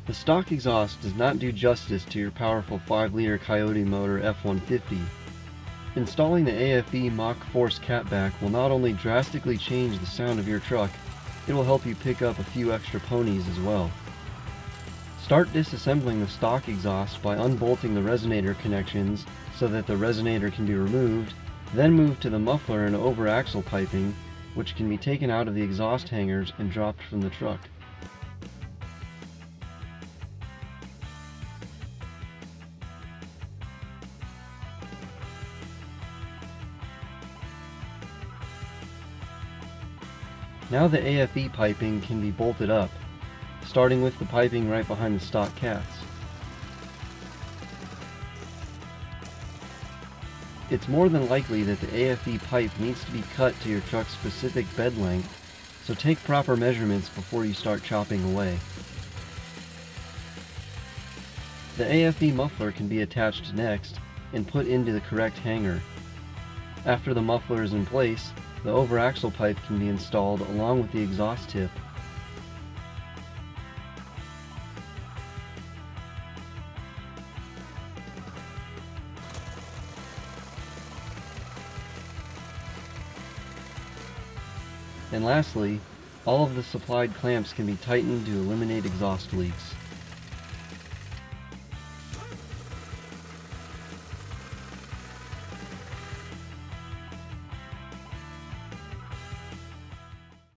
The stock exhaust does not do justice to your powerful 5-liter Coyote motor F-150. Installing the aFe MACHForce Cat-Back will not only drastically change the sound of your truck, it will help you pick up a few extra ponies as well. Start disassembling the stock exhaust by unbolting the resonator connections so that the resonator can be removed, then move to the muffler and over axle piping, which can be taken out of the exhaust hangers and dropped from the truck. Now the aFe piping can be bolted up, starting with the piping right behind the stock cats. It's more than likely that the aFe pipe needs to be cut to your truck's specific bed length, so take proper measurements before you start chopping away. The aFe muffler can be attached next and put into the correct hanger. After the muffler is in place, the over axle pipe can be installed along with the exhaust tip. And lastly, all of the supplied clamps can be tightened to eliminate exhaust leaks.